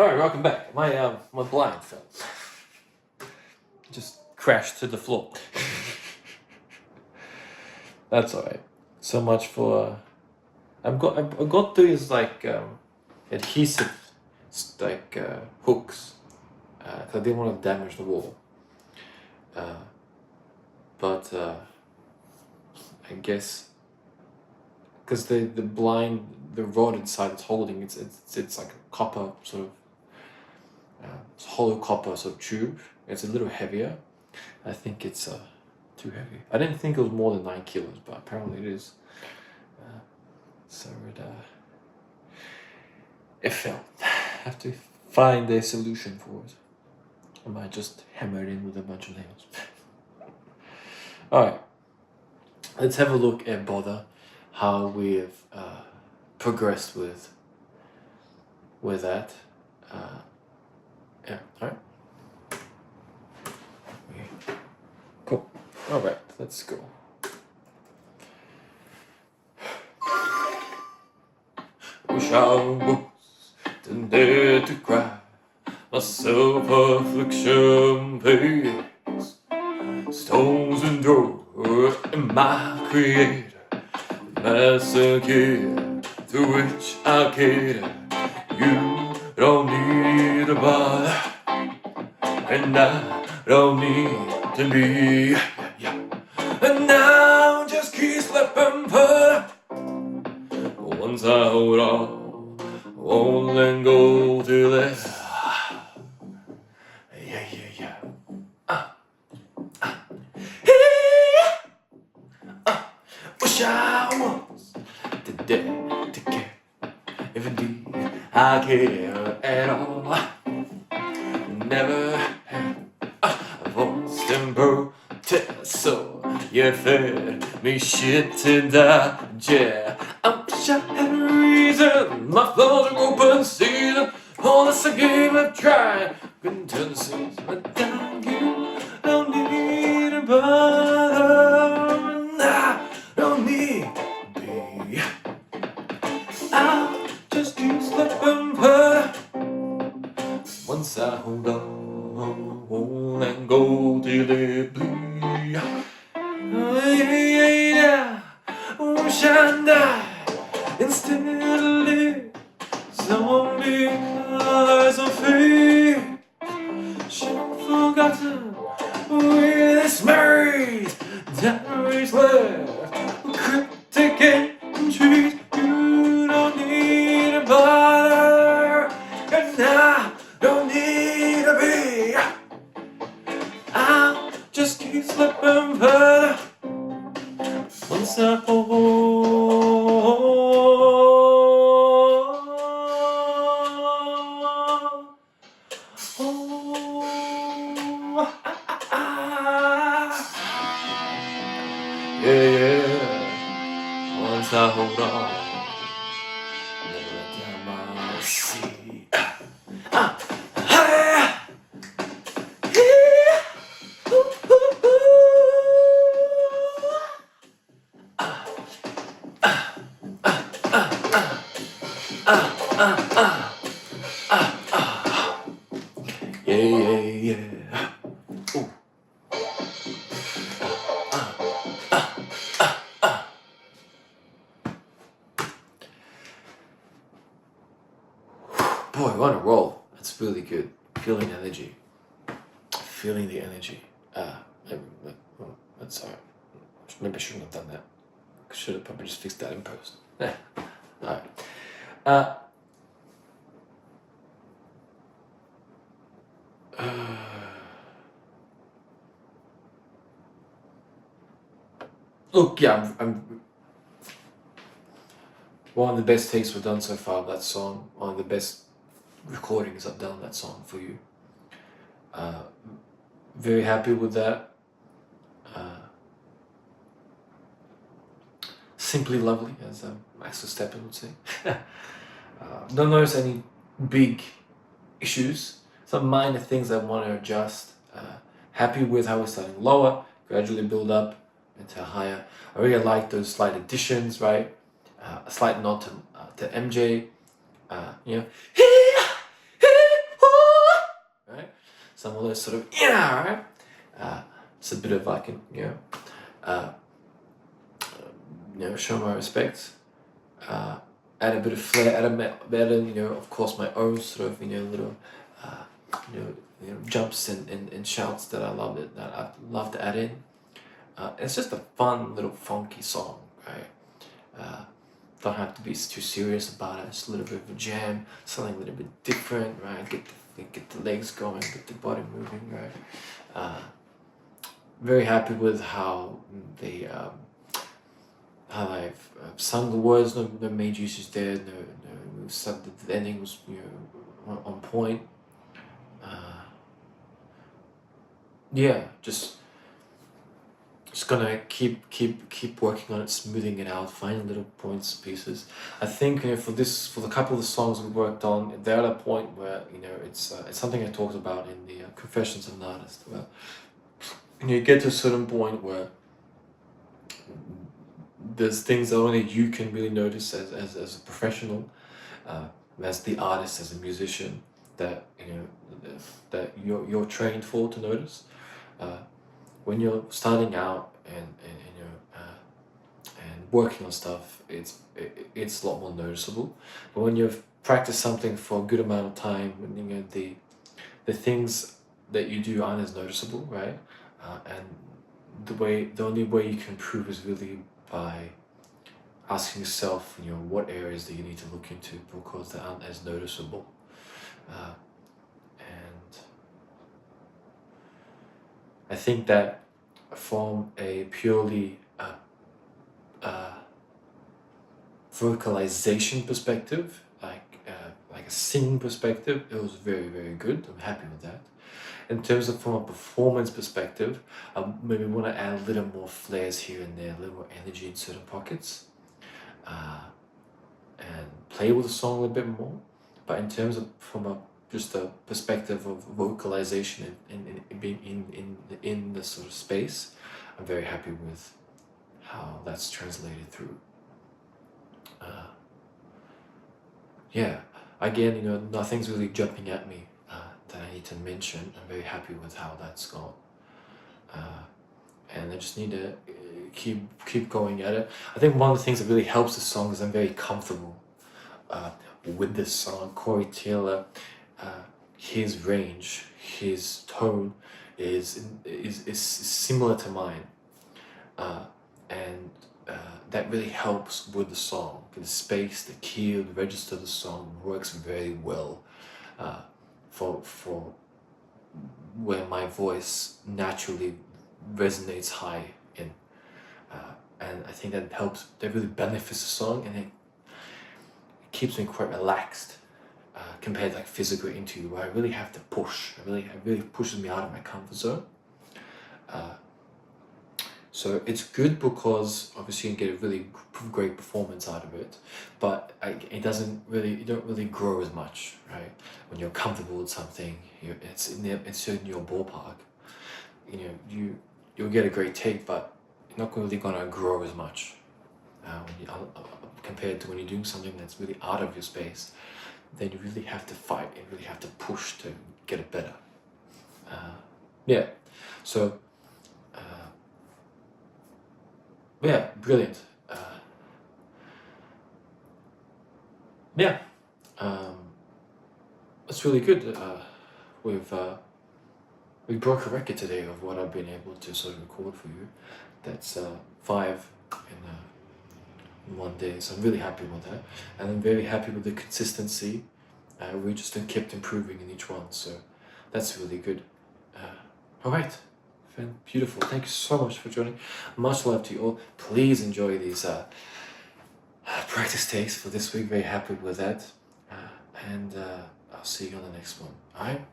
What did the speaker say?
Alright, welcome back. My blind fell. Just crashed to the floor. That's alright. So much for I've got these like adhesive like hooks because I didn't want to damage the wall. But I guess because the rod inside it's holding it's like a copper sort of hollow copper sort of tube. It's a little heavier. I think it's too heavy. I didn't think it was more than 9 kilos, but apparently it is. So it fell. I have to find a solution for it. I might just hammer it in with a bunch of nails. Alright, let's have a look at Bother, how we've progressed with that. Yeah, alright. Cool. Alright, let's go. Wish I was there to cry my self-affliction pays. Stones and doors in my creator, massacre through which I cater. You don't need a bother, and I don't need to be. And now just keep slipping put. Once I hold on, won't let go till it's wish I was dead to care, if indeed I care at all. Never had a voice and protest, so you fed me shit to digest. I wish I had a reason, my flaws are open season. All this a game I've tried, couldn't turn the seas, but down you don't need a bother, and I don't need to be. I'll just keep slipping put. Once I hold on, won't let go till it bleed. Yeah. Wish I died instead of live. Zombie eyes on fate. Should forgotten with this married diaries left. Cryptic entries. You don't need a bother, and I don't need to be. I'll just keep slipping further. Once I once I hold on, never let down my seat. Boy, what a roll. That's really good. Feeling energy. Feeling the energy. That's alright. Maybe I shouldn't have done that. I should have probably just fixed that in post. Alright. Look, yeah, I'm one of the best takes we've done so far of that song. One of the best recordings I've done that song for you. Very happy with that. Simply lovely, as Max Verstappen would say. Don't notice any big issues. Some minor things I want to adjust. Happy with how we're starting lower, gradually build up into higher. I really like those slight additions, right? A slight nod to MJ. You know, some of those sort of, right? It's a bit of like, show my respect, add a bit of flair, add of course my own sort of, little, jumps and shouts that I love to add in. It's just a fun little funky song, right? Don't have to be too serious about it. It's a little bit of a jam, something a little bit different, right? Get the legs going, get the body moving, right? Very happy with how they've sung the words. No major issues there. The ending was on point. Just gonna keep working on it, smoothing it out, finding little points, pieces. I think for the couple of the songs we worked on, they're at a point where it's something I talked about in the Confessions of an Artist, where you get to a certain point where there's things that only you can really notice as a professional, as the artist, as a musician, that that you're trained for to notice. When you're starting out and working on stuff, it's a lot more noticeable. But when you've practiced something for a good amount of time, when the things that you do aren't as noticeable, right? And the only way you can improve is really by asking yourself, what areas that you need to look into because they aren't as noticeable. And I think that from a purely vocalization perspective, like a singing perspective, it was very, very good. I'm happy with that. In terms of from a performance perspective, I maybe want to add a little more flares here and there, a little more energy in certain pockets, and play with the song a little bit more. But in terms of just a perspective of vocalization and being in the sort of space, I'm very happy with how that's translated through. Again, nothing's really jumping at me that I need to mention. I'm very happy with how that's gone. And I just need to keep going at it. I think one of the things that really helps the song is I'm very comfortable with this song. Corey Taylor, his range, his tone is similar to mine, and that really helps with the song. The space, the key, the register of the song works very well for where my voice naturally resonates high in, and I think that helps. That really benefits the song, and it keeps me quite relaxed compared to like physical interview where I really have to push. It really pushes me out of my comfort zone. So it's good because obviously you get a really great performance out of it, but you don't really grow as much, right? When you're comfortable with something, it's in your ballpark. You'll get a great take, but you're not really gonna grow as much compared to when you're doing something that's really out of your space. Then you really have to fight and really have to push to get it better. Brilliant. It's really good. We broke a record today of what I've been able to sort of record for you. That's 5 in one day, so I'm really happy with that, and I'm very happy with the consistency. We just kept improving in each one, so that's really good. All right. Beautiful. Thank you so much for joining. Much love to you all. Please enjoy these practice takes for this week. Very happy with that. And I'll see you on the next one. All right.